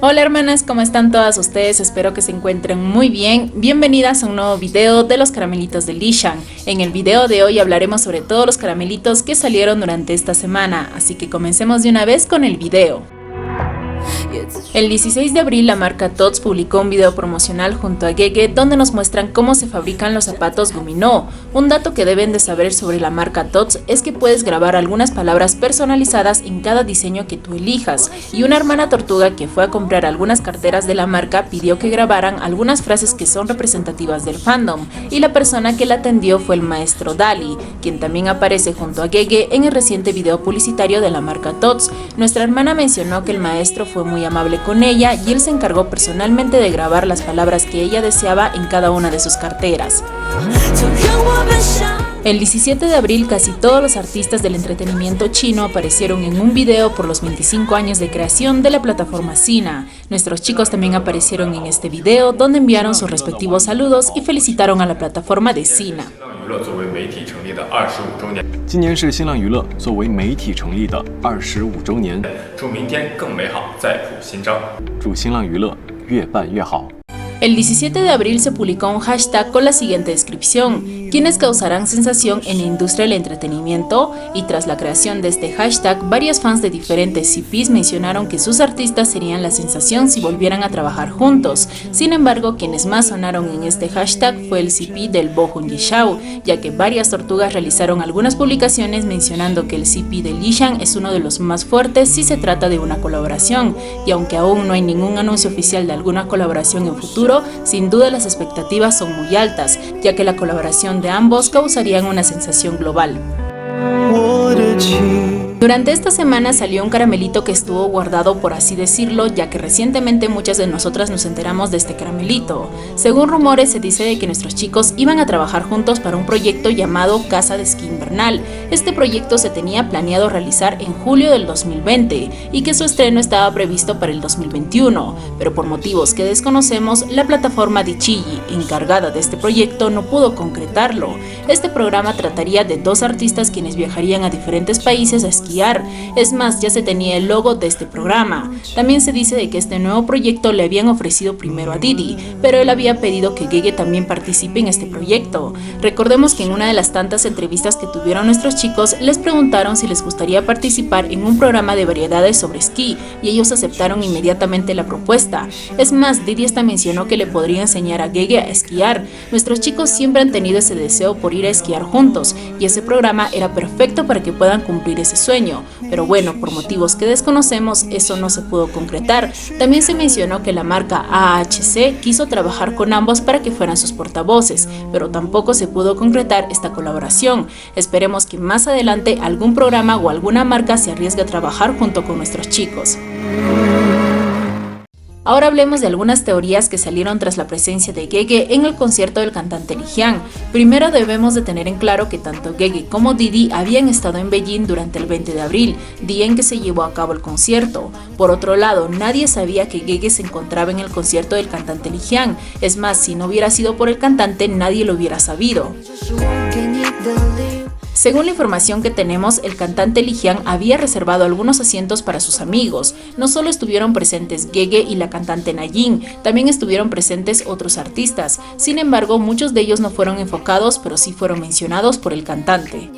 Hola hermanas, ¿cómo están todas ustedes? Espero que se encuentren muy bien. Bienvenidas a un nuevo video de los caramelitos de Lishan. En el video de hoy hablaremos sobre todos los caramelitos que salieron durante esta semana, así que comencemos de una vez con el video. El 16 de abril la marca Tots publicó un video promocional junto a Gege donde nos muestran cómo se fabrican los zapatos Gumino. Un dato que deben de saber sobre la marca Tots es que puedes grabar algunas palabras personalizadas en cada diseño que tú elijas, y una hermana tortuga que fue a comprar algunas carteras de la marca pidió que grabaran algunas frases que son representativas del fandom, y la persona que la atendió fue el maestro Dali, quien también aparece junto a Gege en el reciente video publicitario de la marca Tots. Nuestra hermana mencionó que el maestro fue muy amable con ella y él se encargó personalmente de grabar las palabras que ella deseaba en cada una de sus carteras. El 17 de abril casi todos los artistas del entretenimiento chino aparecieron en un video por los 25 años de creación de la plataforma Sina. Nuestros chicos también aparecieron en este video donde enviaron sus respectivos saludos y felicitaron a la plataforma de Sina. 今年是新浪娱乐作为媒体成立的25周年，祝明天更美好，再谱新章。祝新浪娱乐越办越好。 El 17 de abril se publicó un hashtag con la siguiente descripción: quienes causarán sensación en la industria del entretenimiento, y tras la creación de este hashtag, varios fans de diferentes CPs mencionaron que sus artistas serían la sensación si volvieran a trabajar juntos. Sin embargo, quienes más sonaron en este hashtag fue el CP del Bohun Yishao, ya que varias tortugas realizaron algunas publicaciones mencionando que el CP de Lishan es uno de los más fuertes si se trata de una colaboración, y aunque aún no hay ningún anuncio oficial de alguna colaboración en futuro, sin duda las expectativas son muy altas, ya que la colaboración de ambos causarían una sensación global. Durante esta semana salió un caramelito que estuvo guardado, por así decirlo, ya que recientemente muchas de nosotras nos enteramos de este caramelito. Según rumores, se dice de que nuestros chicos iban a trabajar juntos para un proyecto llamado Casa de Esquí Invernal. Este proyecto se tenía planeado realizar en julio del 2020 y que su estreno estaba previsto para el 2021, pero por motivos que desconocemos, la plataforma Dichiji, encargada de este proyecto, no pudo concretarlo. Este programa trataría de dos artistas quienes viajarían a diferentes países a esquiar. Es más, ya se tenía el logo de este programa. También se dice de que este nuevo proyecto le habían ofrecido primero a Didi, pero él había pedido que Gege también participe en este proyecto. Recordemos que en una de las tantas entrevistas que tuvieron nuestros chicos, les preguntaron si les gustaría participar en un programa de variedades sobre esquí, y ellos aceptaron inmediatamente la propuesta. Es más, Didi hasta mencionó que le podría enseñar a Gege a esquiar. Nuestros chicos siempre han tenido ese deseo por ir a esquiar juntos, y ese programa era perfecto para que puedan cumplir ese sueño. Pero bueno, por motivos que desconocemos, eso no se pudo concretar. También se mencionó que la marca AHC quiso trabajar con ambos para que fueran sus portavoces, pero tampoco se pudo concretar esta colaboración. Esperemos que más adelante algún programa o alguna marca se arriesgue a trabajar junto con nuestros chicos. Ahora hablemos de algunas teorías que salieron tras la presencia de Gege en el concierto del cantante Lijiang. Primero debemos de tener en claro que tanto Gege como Didi habían estado en Beijing durante el 20 de abril, día en que se llevó a cabo el concierto. Por otro lado, nadie sabía que Gege se encontraba en el concierto del cantante Lijiang. Es más, si no hubiera sido por el cantante, nadie lo hubiera sabido. Según la información que tenemos, el cantante Lijiang había reservado algunos asientos para sus amigos. No solo estuvieron presentes Gege y la cantante Nayin, también estuvieron presentes otros artistas. Sin embargo, muchos de ellos no fueron enfocados, pero sí fueron mencionados por el cantante.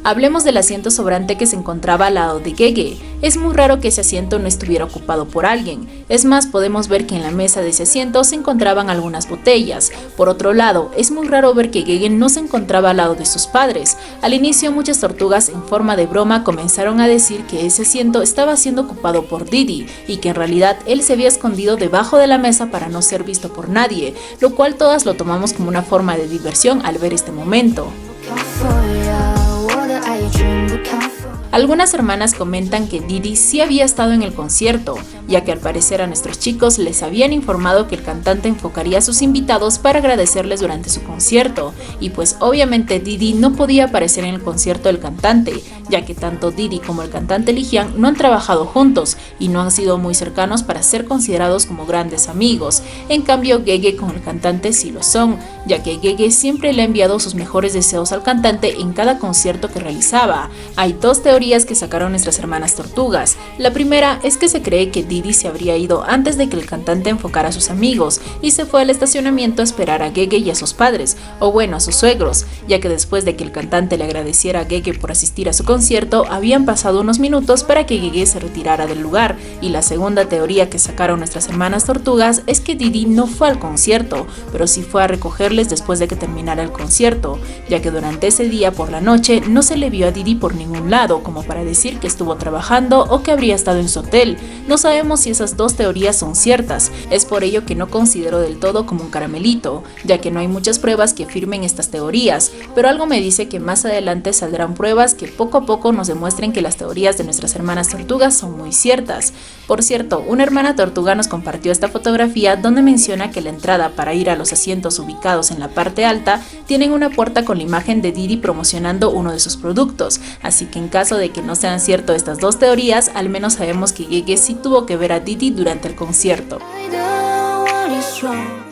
Hablemos del asiento sobrante que se encontraba al lado de Gege. Es muy raro que ese asiento no estuviera ocupado por alguien. Es más, podemos ver que en la mesa de ese asiento se encontraban algunas botellas. Por otro lado, es muy raro ver que Gege no se encontraba al lado de sus padres. Al inicio, muchas tortugas en forma de broma comenzaron a decir que ese asiento estaba siendo ocupado por Didi y que en realidad él se había escondido debajo de la mesa para no ser visto por nadie, lo cual todas lo tomamos como una forma de diversión al ver este momento. Algunas hermanas comentan que Didi sí había estado en el concierto, ya que al parecer a nuestros chicos les habían informado que el cantante enfocaría a sus invitados para agradecerles durante su concierto, y pues obviamente Didi no podía aparecer en el concierto del cantante, ya que tanto Didi como el cantante Lijiang no han trabajado juntos y no han sido muy cercanos para ser considerados como grandes amigos. En cambio, Gege con el cantante sí lo son, ya que Gege siempre le ha enviado sus mejores deseos al cantante en cada concierto que realizaba. Hay dos teorías teorías que sacaron nuestras hermanas tortugas. La primera es que se cree que Didi se habría ido antes de que el cantante enfocara a sus amigos y se fue al estacionamiento a esperar a Gege y a sus padres, o bueno, a sus suegros, ya que después de que el cantante le agradeciera a Gege por asistir a su concierto, habían pasado unos minutos para que Gege se retirara del lugar. Y la segunda teoría que sacaron nuestras hermanas tortugas es que Didi no fue al concierto, pero sí fue a recogerles después de que terminara el concierto, ya que durante ese día por la noche no se le vio a Didi por ningún lado, como para decir que estuvo trabajando o que habría estado en su hotel. No sabemos si esas dos teorías son ciertas, es por ello que no considero del todo como un caramelito, ya que no hay muchas pruebas que afirmen estas teorías, pero algo me dice que más adelante saldrán pruebas que poco a poco nos demuestren que las teorías de nuestras hermanas tortugas son muy ciertas. Por cierto, una hermana tortuga nos compartió esta fotografía donde menciona que la entrada para ir a los asientos ubicados en la parte alta tienen una puerta con la imagen de Didi promocionando uno de sus productos, así que en caso de que no sean ciertas estas dos teorías, al menos sabemos que Gege sí tuvo que ver a Didi durante el concierto.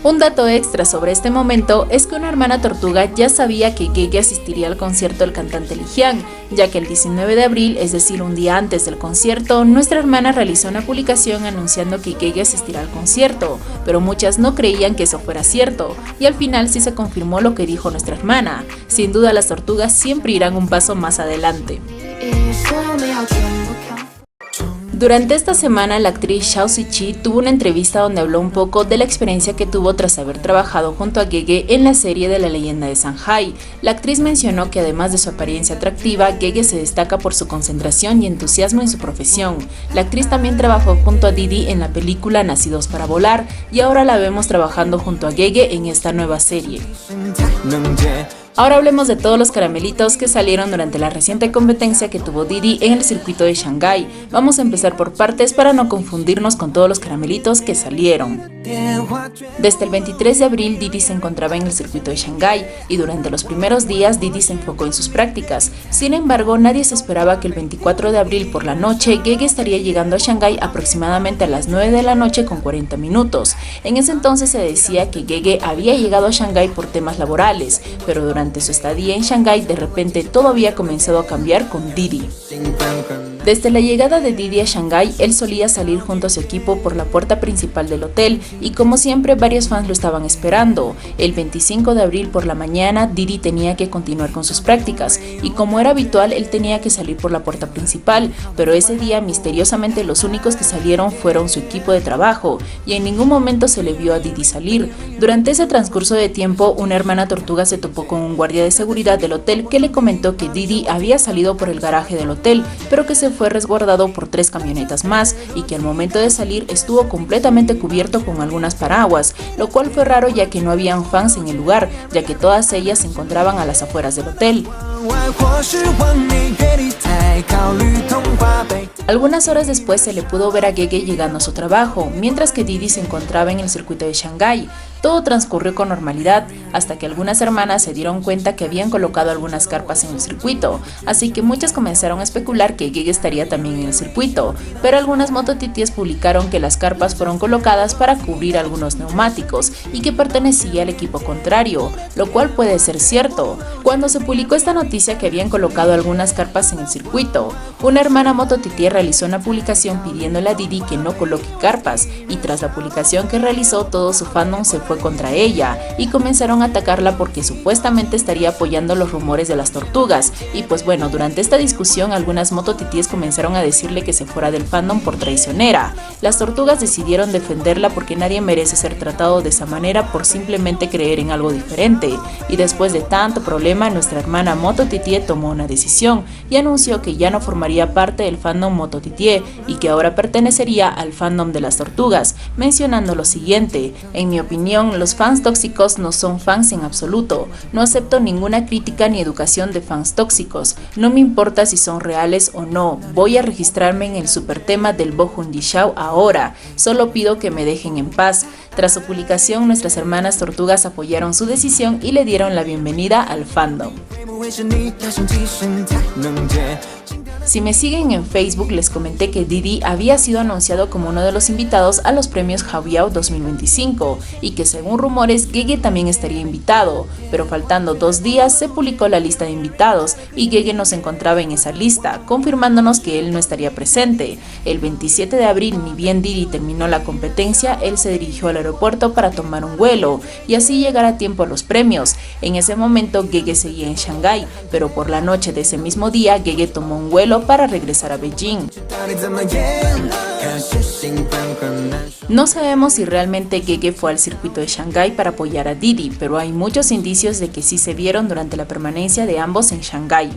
Un dato extra sobre este momento es que una hermana tortuga ya sabía que Gege asistiría al concierto del cantante Lijiang, ya que el 19 de abril, es decir, un día antes del concierto, nuestra hermana realizó una publicación anunciando que Gege asistirá al concierto, pero muchas no creían que eso fuera cierto, y al final sí se confirmó lo que dijo nuestra hermana. Sin duda las tortugas siempre irán un paso más adelante. Durante esta semana, la actriz Xiao Ziqi tuvo una entrevista donde habló un poco de la experiencia que tuvo tras haber trabajado junto a Gege en la serie de la leyenda de Shanghai. La actriz mencionó que además de su apariencia atractiva, Gege se destaca por su concentración y entusiasmo en su profesión. La actriz también trabajó junto a Didi en la película Nacidos para Volar y ahora la vemos trabajando junto a Gege en esta nueva serie. Ahora hablemos de todos los caramelitos que salieron durante la reciente competencia que tuvo Didi en el circuito de Shanghái. Vamos a empezar por partes para no confundirnos con todos los caramelitos que salieron. Desde el 23 de abril Didi se encontraba en el circuito de Shanghái y durante los primeros días Didi se enfocó en sus prácticas. Sin embargo, nadie se esperaba que el 24 de abril por la noche Gege estaría llegando a Shanghái aproximadamente a las 9 de la noche con 40 minutos. En ese entonces se decía que Gege había llegado a Shanghái por temas laborales, pero durante su estadía en Shanghái de repente todo había comenzado a cambiar con Didi. Desde la llegada de Didi a Shanghái, él solía salir junto a su equipo por la puerta principal del hotel y como siempre varios fans lo estaban esperando. El 25 de abril por la mañana Didi tenía que continuar con sus prácticas y como era habitual él tenía que salir por la puerta principal, pero ese día misteriosamente los únicos que salieron fueron su equipo de trabajo y en ningún momento se le vio a Didi salir. Durante ese transcurso de tiempo una hermana tortuga se topó con un guardia de seguridad del hotel que le comentó que Didi había salido por el garaje del hotel, pero que se fue resguardado por 3 camionetas más y que al momento de salir estuvo completamente cubierto con algunas paraguas, lo cual fue raro ya que no habían fans en el lugar, ya que todas ellas se encontraban a las afueras del hotel. Algunas horas después se le pudo ver a Gege llegando a su trabajo, mientras que Didi se encontraba en el circuito de Shanghái. Todo transcurrió con normalidad, hasta que algunas hermanas se dieron cuenta que habían colocado algunas carpas en el circuito, así que muchas comenzaron a especular que Gege estaría también en el circuito, pero algunas mototities publicaron que las carpas fueron colocadas para cubrir algunos neumáticos y que pertenecía al equipo contrario, lo cual puede ser cierto. Cuando se publicó esta noticia que habían colocado algunas carpas en el circuito, una hermana mototitie realizó una publicación pidiéndole a Didi que no coloque carpas, y tras la publicación que realizó todo su fandom se fue contra ella y comenzaron a atacarla porque supuestamente estaría apoyando los rumores de las tortugas. Y pues bueno, durante esta discusión algunas mototities comenzaron a decirle que se fuera del fandom por traicionera. Las tortugas decidieron defenderla porque nadie merece ser tratado de esa manera por simplemente creer en algo diferente, y después de tanto problema nuestra hermana mototitie tomó una decisión y anunció que ya no formaría parte del fandom mototitie y que ahora pertenecería al fandom de las tortugas, mencionando lo siguiente: en mi opinión, los fans tóxicos no son fans en absoluto. No acepto ninguna crítica ni educación de fans tóxicos. No me importa si son reales o no. Voy a registrarme en el super tema del Bohun Dishao ahora. Solo pido que me dejen en paz. Tras su publicación, nuestras hermanas tortugas apoyaron su decisión y le dieron la bienvenida al fandom. Si me siguen en Facebook les comenté que Didi había sido anunciado como uno de los invitados a los premios Haobiao 2025 y que según rumores Gege también estaría invitado, pero faltando 2 días se publicó la lista de invitados y Gege no se encontraba en esa lista, confirmándonos que él no estaría presente. El 27 de abril, ni bien Didi terminó la competencia, él se dirigió al aeropuerto para tomar un vuelo y así llegar a tiempo a los premios. En ese momento Gege seguía en Shanghái, pero por la noche de ese mismo día Gege tomó un vuelo para regresar a Beijing. No sabemos si realmente Gege fue al circuito de Shanghái para apoyar a Didi, pero hay muchos indicios de que sí se vieron durante la permanencia de ambos en Shanghái.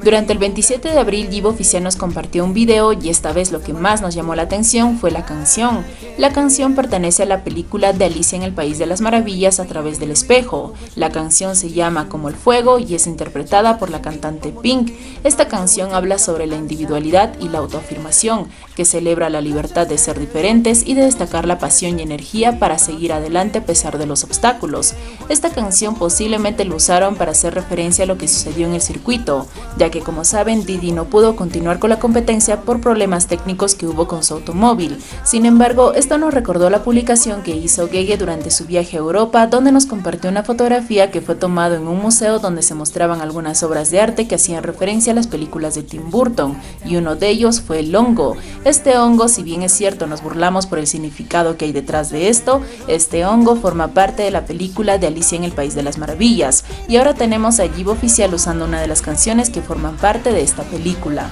Durante el 27 de abril, Givo Oficial nos compartió un video y esta vez lo que más nos llamó la atención fue la canción. La canción pertenece a la película de Alicia en el País de las Maravillas a través del espejo. La canción se llama Como el Fuego y es interpretada por la cantante Pink. Esta canción habla sobre la individualidad y la autoafirmación, que celebra la libertad de ser diferentes y de destacar la pasión y energía para seguir adelante a pesar de los obstáculos. Esta canción posiblemente la usaron para hacer referencia a lo que sucedió en el circuito, ya que como saben Didi no pudo continuar con la competencia por problemas técnicos que hubo con su automóvil. Sin embargo, esto nos recordó la publicación que hizo Gege durante su viaje a Europa, donde nos compartió una fotografía que fue tomada en un museo donde se mostraban algunas obras de arte que hacían referencia a las películas de Tim Burton, y uno de ellos fue el hongo. Este hongo, si bien es cierto nos burlamos por el significado que hay detrás de esto, este hongo forma parte de la película de Alicia en el País de las Maravillas, y ahora tenemos a Givo Oficial usando una de las canciones que forman parte de esta película.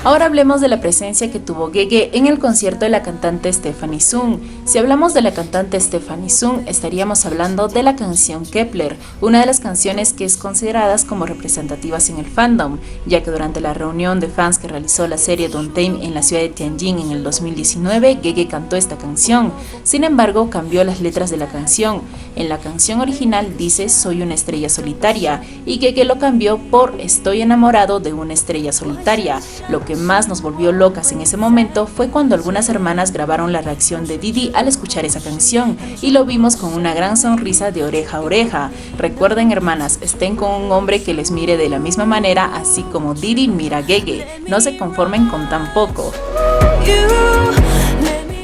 Ahora hablemos de la presencia que tuvo Gege en el concierto de la cantante Stephanie Sun. Si hablamos de la cantante Stephanie Sun, estaríamos hablando de la canción Kepler, una de las canciones que es consideradas como representativas en el fandom, ya que durante la reunión de fans que realizó la serie Don't Tame en la ciudad de Tianjin en el 2019, Gege cantó esta canción. Sin embargo, cambió las letras de la canción. En la canción original dice "Soy una estrella solitaria" y Gege lo cambió por "Estoy enamorado de una estrella solitaria", lo que más nos volvió locas en ese momento fue cuando algunas hermanas grabaron la reacción de Didi al escuchar esa canción y lo vimos con una gran sonrisa de oreja a oreja. Recuerden, hermanas, estén con un hombre que les mire de la misma manera así como Didi mira a Gege, no se conformen con tan poco.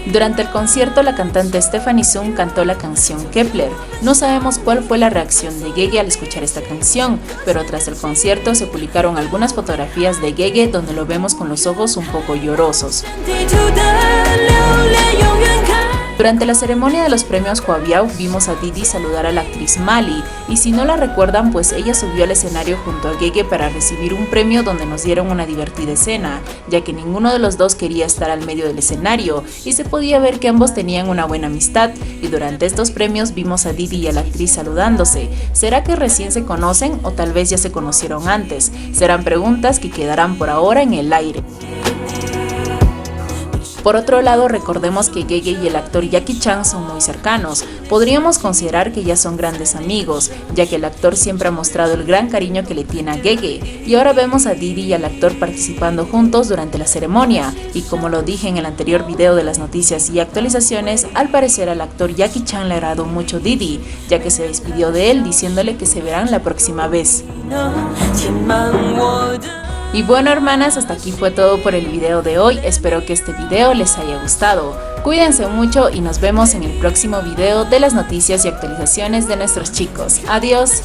Durante el concierto, la cantante Stephanie Sun cantó la canción Kepler. No sabemos cuál fue la reacción de Gege al escuchar esta canción, pero tras el concierto se publicaron algunas fotografías de Gege donde lo vemos con los ojos un poco llorosos. Durante la ceremonia de los premios Haobiao vimos a Didi saludar a la actriz Mali, y si no la recuerdan, pues ella subió al escenario junto a Gege para recibir un premio donde nos dieron una divertida escena, ya que ninguno de los dos quería estar al medio del escenario y se podía ver que ambos tenían una buena amistad, y durante estos premios vimos a Didi y a la actriz saludándose. ¿Será que recién se conocen o tal vez ya se conocieron antes? Serán preguntas que quedarán por ahora en el aire. Por otro lado, recordemos que Gege y el actor Jackie Chan son muy cercanos. Podríamos considerar que ya son grandes amigos, ya que el actor siempre ha mostrado el gran cariño que le tiene a Gege. Y ahora vemos a Didi y al actor participando juntos durante la ceremonia. Y como lo dije en el anterior video de las noticias y actualizaciones, al parecer al actor Jackie Chan le agradó mucho Didi, ya que se despidió de él diciéndole que se verán la próxima vez. Y bueno, hermanas, hasta aquí fue todo por el video de hoy. Espero que este video les haya gustado. Cuídense mucho y nos vemos en el próximo video de las noticias y actualizaciones de nuestros chicos. Adiós.